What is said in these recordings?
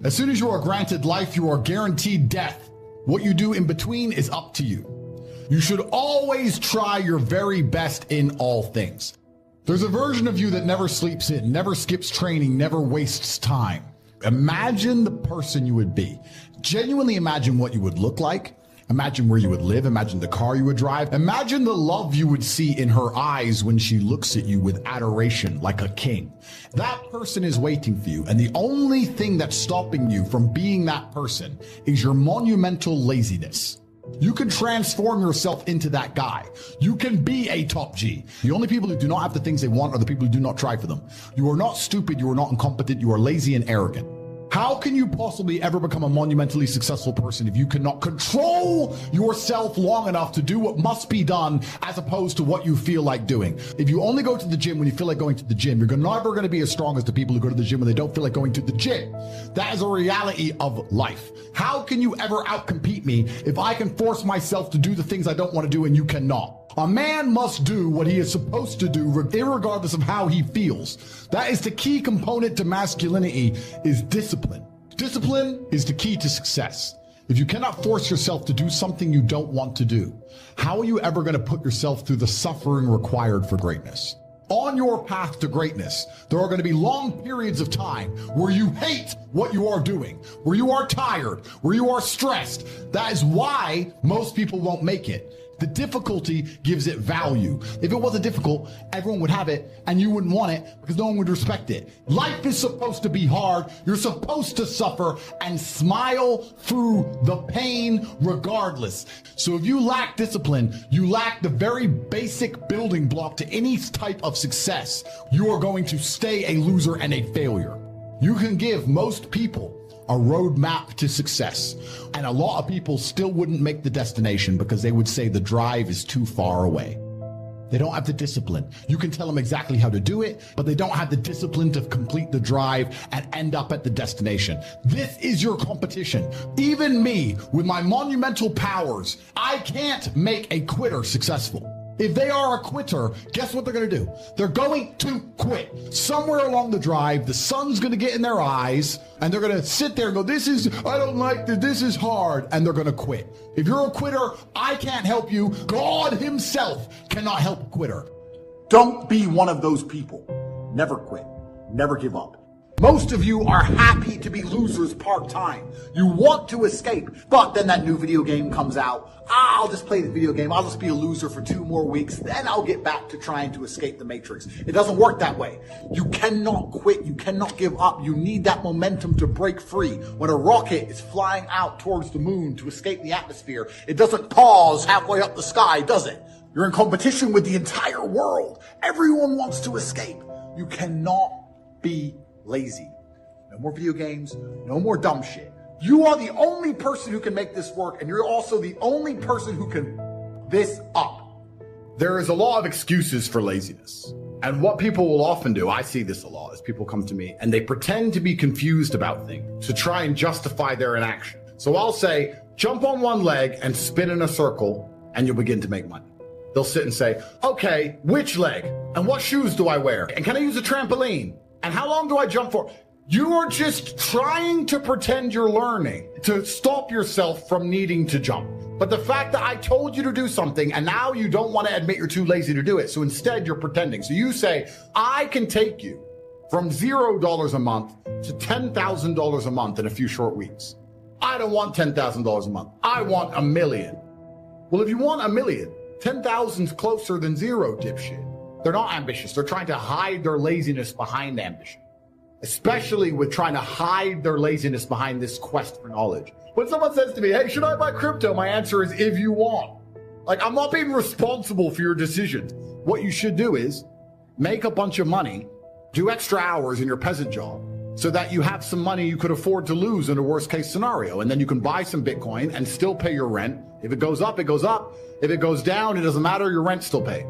As soon as you are granted life, you are guaranteed death. What you do in between is up to you. You should always try your very best in all things. There's a version of you that never sleeps in, never skips training, never wastes time. Imagine the person you would be. Genuinely imagine what you would look like. Imagine where you would live. Imagine the car you would drive. Imagine the love you would see in her eyes when she looks at you with adoration like a king. That person is waiting for you. And the only thing that's stopping you from being that person is your monumental laziness. You can transform yourself into that guy. You can be a top G. The only people who do not have the things they want are the people who do not try for them. You are not stupid. You are not incompetent. You are lazy and arrogant. How can you possibly ever become a monumentally successful person if you cannot control yourself long enough to do what must be done as opposed to what you feel like doing? If you only go to the gym when you feel like going to the gym, you're never going to be as strong as the people who go to the gym when they don't feel like going to the gym. That is a reality of life. How can you ever outcompete me if I can force myself to do the things I don't want to do and you cannot? A man must do what he is supposed to do regardless of how he feels. That is the key component to masculinity, is discipline. Discipline is the key to success. If you cannot force yourself to do something you don't want to do, how are you ever going to put yourself through the suffering required for greatness? On your path to greatness, there are going to be long periods of time where you hate what you are doing, where you are tired, where you are stressed. That is why most people won't make it. The difficulty gives it value. If it wasn't difficult, everyone would have it and you wouldn't want it because no one would respect it. Life is supposed to be hard. You're supposed to suffer and smile through the pain regardless. So if you lack discipline, you lack the very basic building block to any type of success. You are going to stay a loser and a failure. You can give most people a roadmap to success. And a lot of people still wouldn't make the destination because they would say the drive is too far away. They don't have the discipline. You can tell them exactly how to do it, but they don't have the discipline to complete the drive and end up at the destination. This is your competition. Even me, with my monumental powers, I can't make a quitter successful. If they are a quitter, guess what they're going to do? They're going to quit. Somewhere along the drive, the sun's going to get in their eyes, and they're going to sit there and go, I don't like this is hard, and they're going to quit. If you're a quitter, I can't help you. God himself cannot help a quitter. Don't be one of those people. Never quit. Never give up. Most of you are happy to be losers part-time. You want to escape, but then that new video game comes out. I'll just play the video game. I'll just be a loser for 2 more weeks. Then I'll get back to trying to escape the matrix. It doesn't work that way. You cannot quit. You cannot give up. You need that momentum to break free. When a rocket is flying out towards the moon to escape the atmosphere, it doesn't pause halfway up the sky, does it? You're in competition with the entire world. Everyone wants to escape. You cannot be lazy. No more video games, no more dumb shit. You are the only person who can make this work, and you're also the only person who can this up. There is a lot of excuses for laziness. And what people will often do, I see this a lot, is people come to me and they pretend to be confused about things to try and justify their inaction. So I'll say, jump on one leg and spin in a circle and you'll begin to make money. They'll sit and say, okay, which leg? And what shoes do I wear? And can I use a trampoline? And how long do I jump for? You are just trying to pretend you're learning to stop yourself from needing to jump. But the fact that I told you to do something and now you don't want to admit you're too lazy to do it. So instead you're pretending. So you say, I can take you from $0 a month to $10,000 a month in a few short weeks. I don't want $10,000 a month. I want $1 million. Well, if you want $1 million, 10,000's closer than zero, dipshit. They're not ambitious. They're trying to hide their laziness behind ambition, especially with trying to hide their laziness behind this quest for knowledge. When someone says to me, hey, should I buy crypto? My answer is, if you want. Like, I'm not being responsible for your decisions. What you should do is make a bunch of money, do extra hours in your peasant job so that you have some money you could afford to lose in a worst case scenario. And then you can buy some Bitcoin and still pay your rent. If it goes up, it goes up. If it goes down, it doesn't matter. Your rent's still paid.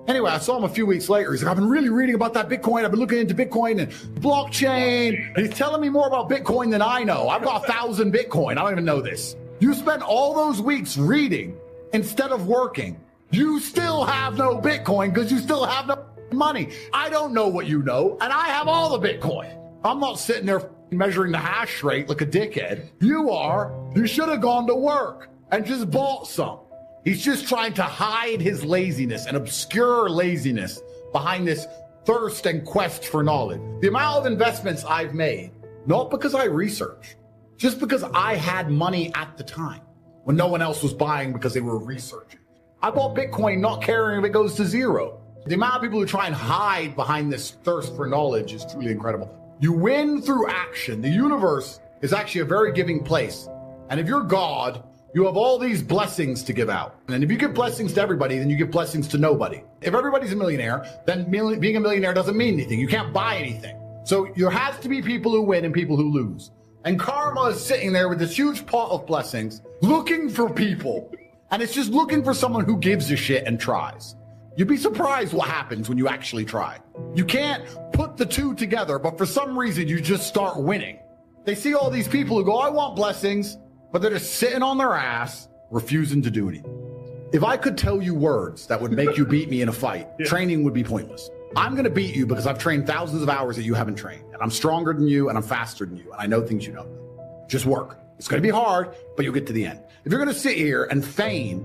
Anyway, I saw him a few weeks later. He's like, I've been really reading about that Bitcoin. I've been looking into Bitcoin and blockchain. And he's telling me more about Bitcoin than I know. I've got 1,000 Bitcoin. I don't even know this. You spent all those weeks reading instead of working. You still have no Bitcoin because you still have no money. I don't know what you know, and I have all the Bitcoin. I'm not sitting there measuring the hash rate like a dickhead. You should have gone to work and just bought some. He's just trying to hide his laziness and obscure laziness behind this thirst and quest for knowledge. The amount of investments I've made, not because I research, just because I had money at the time when no one else was buying because they were researching. I bought Bitcoin not caring if it goes to zero. The amount of people who try and hide behind this thirst for knowledge is truly incredible. You win through action. The universe is actually a very giving place. And if you're God, you have all these blessings to give out. And if you give blessings to everybody, then you give blessings to nobody. If everybody's a millionaire, then being a millionaire doesn't mean anything. You can't buy anything. So there has to be people who win and people who lose. And karma is sitting there with this huge pot of blessings, looking for people. And it's just looking for someone who gives a shit and tries. You'd be surprised what happens when you actually try. You can't put the two together, but for some reason you just start winning. They see all these people who go, I want blessings, but they're just sitting on their ass, refusing to do anything. If I could tell you words that would make you beat me in a fight, training would be pointless. I'm going to beat you because I've trained thousands of hours that you haven't trained. And I'm stronger than you and I'm faster than you. And I know things you don't know. Just work. It's going to be hard, but you'll get to the end. If you're going to sit here and feign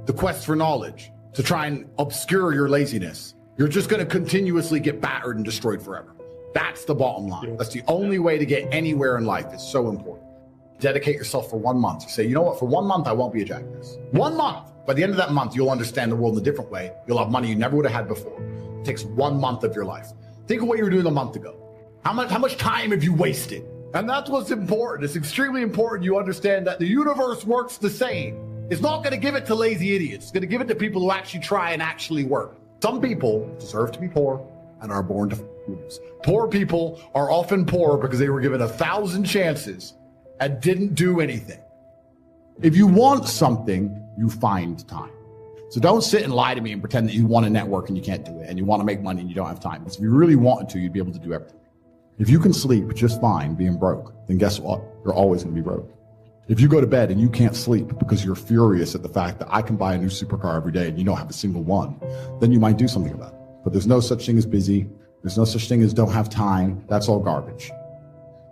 the quest for knowledge to try and obscure your laziness, you're just going to continuously get battered and destroyed forever. That's the bottom line. That's the only way to get anywhere in life. It's so important. Dedicate yourself for 1 month. Say, you know what? For 1 month, I won't be a jackass. 1 month. By the end of that month, you'll understand the world in a different way. You'll have money you never would have had before. It takes 1 month of your life. Think of what you were doing a month ago. How much time have you wasted? And that's what's important. It's extremely important you understand that the universe works the same. It's not going to give it to lazy idiots. It's going to give it to people who actually try and actually work. Some people deserve to be poor and are born to lose. Poor people are often poor because they were given 1,000 chances and didn't do anything. If you want something, you find time. So don't sit and lie to me and pretend that you want to network and you can't do it, and you want to make money and you don't have time. Because if you really wanted to, you'd be able to do everything. If you can sleep just fine being broke, then guess what? You're always going to be broke. If you go to bed and you can't sleep because you're furious at the fact that I can buy a new supercar every day and you don't have a single one, then you might do something about it. But there's no such thing as busy. There's no such thing as don't have time. That's all garbage.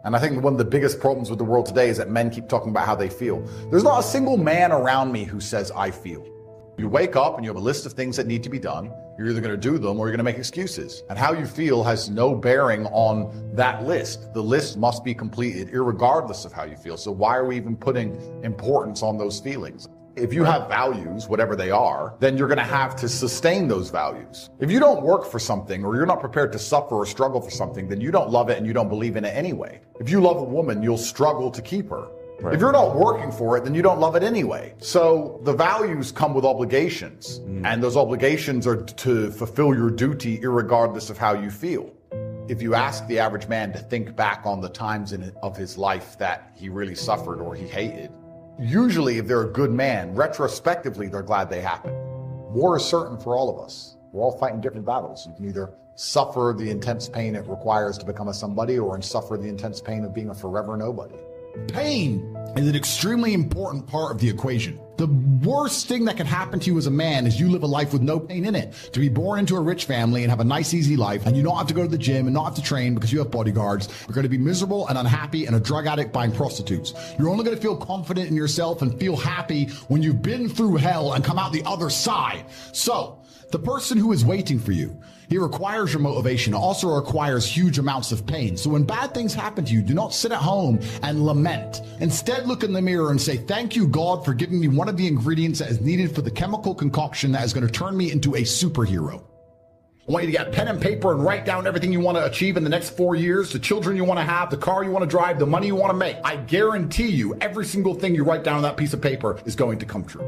And I think one of the biggest problems with the world today is that men keep talking about how they feel. There's not a single man around me who says, I feel. You wake up and you have a list of things that need to be done. You're either going to do them or you're going to make excuses. And how you feel has no bearing on that list. The list must be completed irregardless of how you feel. So why are we even putting importance on those feelings? If you have values, whatever they are, then you're going to have to sustain those values. If you don't work for something or you're not prepared to suffer or struggle for something, then you don't love it and you don't believe in it anyway. If you love a woman, you'll struggle to keep her. Right. If you're not working for it, then you don't love it anyway. So the values come with obligations, and those obligations are to fulfill your duty irregardless of how you feel. If you ask the average man to think back on the times of his life that he really suffered or he hated, usually if they're a good man, retrospectively, they're glad they happened. War is certain for all of us. We're all fighting different battles. You can either suffer the intense pain it requires to become a somebody or suffer the intense pain of being a forever nobody. Pain is an extremely important part of the equation. The worst thing that can happen to you as a man is you live a life with no pain in it. To be born into a rich family and have a nice, easy life, and you don't have to go to the gym and not have to train because you have bodyguards. You're going to be miserable and unhappy and a drug addict buying prostitutes. You're only going to feel confident in yourself and feel happy when you've been through hell and come out the other side. So, the person who is waiting for you, he requires your motivation, also requires huge amounts of pain. So when bad things happen to you, do not sit at home and lament. Instead, look in the mirror and say, thank you, God, for giving me one of the ingredients that is needed for the chemical concoction that is going to turn me into a superhero. I want you to get pen and paper and write down everything you want to achieve in the next 4 years, the children you want to have, the car you want to drive, the money you want to make. I guarantee you, every single thing you write down on that piece of paper is going to come true.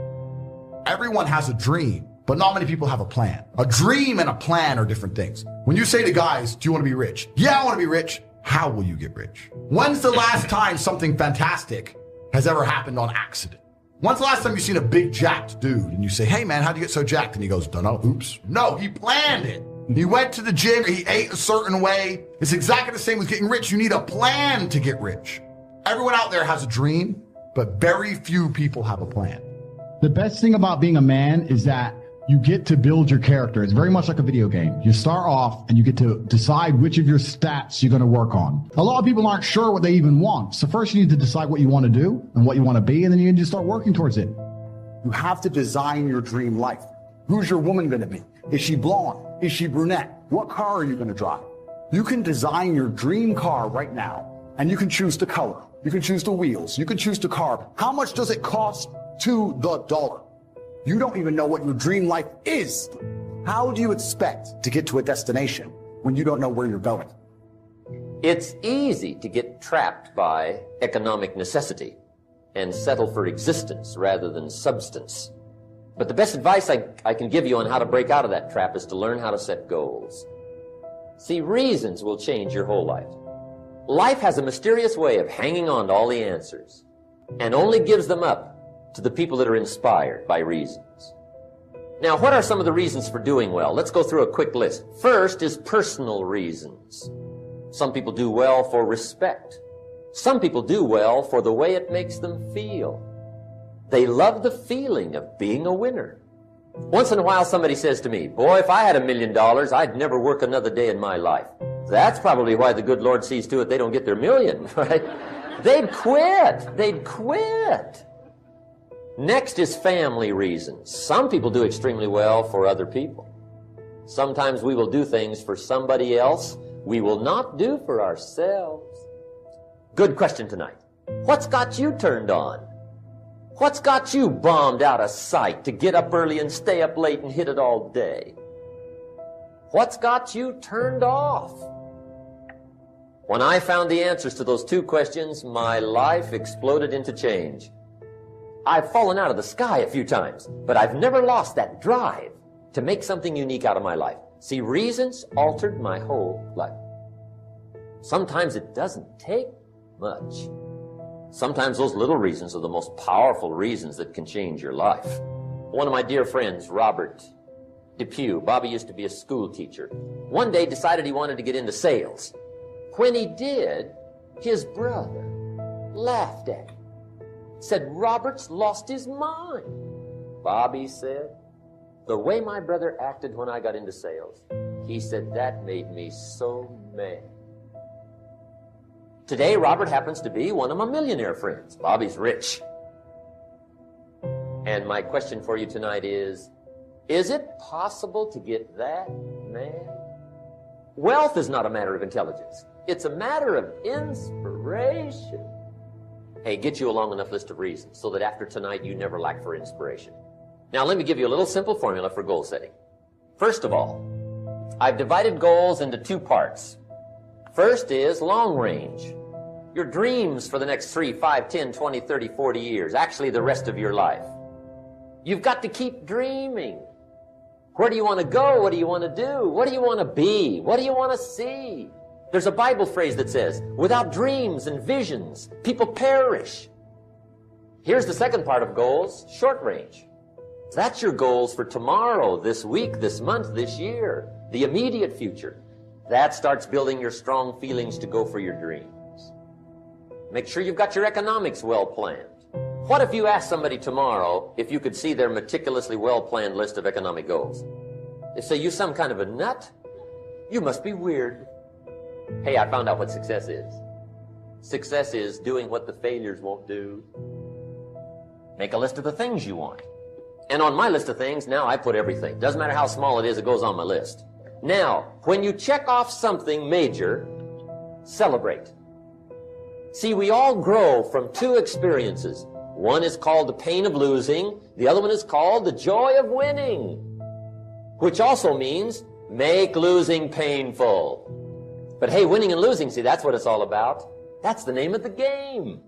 Everyone has a dream. But not many people have a plan. A dream and a plan are different things. When you say to guys, do you want to be rich? Yeah, I want to be rich. How will you get rich? When's the last time something fantastic has ever happened on accident? When's the last time you've seen a big jacked dude and you say, hey man, how'd you get so jacked? And he goes, dunno, oops. No, he planned it. He went to the gym, he ate a certain way. It's exactly the same with getting rich. You need a plan to get rich. Everyone out there has a dream, but very few people have a plan. The best thing about being a man is that You get to build your character. It's very much like a video game. You start off and you get to decide which of your stats you're going to work on. A lot of people aren't sure what they even want. So first you need to decide what you want to do and what you want to be, and then you need to start working towards it. You have to design your dream life. Who's your woman going to be? Is she blonde? Is she brunette? What car are you going to drive? You can design your dream car right now, and you can choose the color. You can choose the wheels. You can choose the carb. How much does it cost to the dollar? You don't even know what your dream life is. How do you expect to get to a destination when you don't know where you're going? It's easy to get trapped by economic necessity and settle for existence rather than substance. But the best advice I can give you on how to break out of that trap is to learn how to set goals. See, reasons will change your whole life. Life has a mysterious way of hanging on to all the answers and only gives them up to the people that are inspired by reasons. Now, what are some of the reasons for doing well? Let's go through a quick list. First is personal reasons. Some people do well for respect. Some people do well for the way it makes them feel. They love the feeling of being a winner. Once in a while somebody says to me, boy, if I had $1 million, I'd never work another day in my life. That's probably why the good Lord sees to it they don't get their million, right? They'd quit. They'd quit. Next is family reasons. Some people do extremely well for other people. Sometimes we will do things for somebody else we will not do for ourselves. Good question tonight. What's got you turned on? What's got you bombed out of sight to get up early and stay up late and hit it all day? What's got you turned off? When I found the answers to those two questions, my life exploded into change. I've fallen out of the sky a few times, but I've never lost that drive to make something unique out of my life. See, reasons altered my whole life. Sometimes it doesn't take much. Sometimes those little reasons are the most powerful reasons that can change your life. One of my dear friends, Robert Depew, Bobby used to be a school teacher, one day decided he wanted to get into sales. When he did, his brother laughed at him. Said, Robert's lost his mind. Bobby said, the way my brother acted when I got into sales, he said, that made me so mad. Today, Robert happens to be one of my millionaire friends. Bobby's rich. And my question for you tonight is it possible to get that mad? Wealth is not a matter of intelligence. It's a matter of inspiration. Hey, get you a long enough list of reasons so that after tonight you never lack for inspiration. Now, let me give you a little simple formula for goal setting. First of all, I've divided goals into two parts. First is long range. Your dreams for the next 3, 5, 10, 20, 30, 40 years, actually the rest of your life. You've got to keep dreaming. Where do you want to go? What do you want to do? What do you want to be? What do you want to see? There's a Bible phrase that says, without dreams and visions, people perish. Here's the second part of goals, short range. That's your goals for tomorrow, this week, this month, this year, the immediate future. That starts building your strong feelings to go for your dreams. Make sure you've got your economics well planned. What if you asked somebody tomorrow if you could see their meticulously well-planned list of economic goals? They say, you some kind of a nut? You must be weird. Hey, I found out what success is. Success is doing what the failures won't do. Make a list of the things you want. And on my list of things, now I put everything. Doesn't matter how small it is, it goes on my list. Now, when you check off something major, celebrate. See, we all grow from two experiences. One is called the pain of losing. The other one is called the joy of winning, which also means make losing painful. But hey, winning and losing, see, that's what it's all about. That's the name of the game.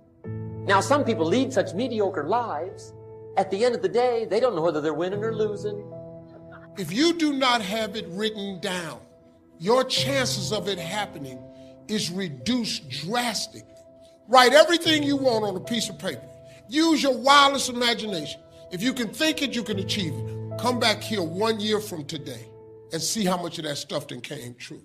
Now, some people lead such mediocre lives. At the end of the day, they don't know whether they're winning or losing. If you do not have it written down, your chances of it happening is reduced drastically. Write everything you want on a piece of paper. Use your wildest imagination. If you can think it, you can achieve it. Come back here 1 year from today and see how much of that stuff then came true.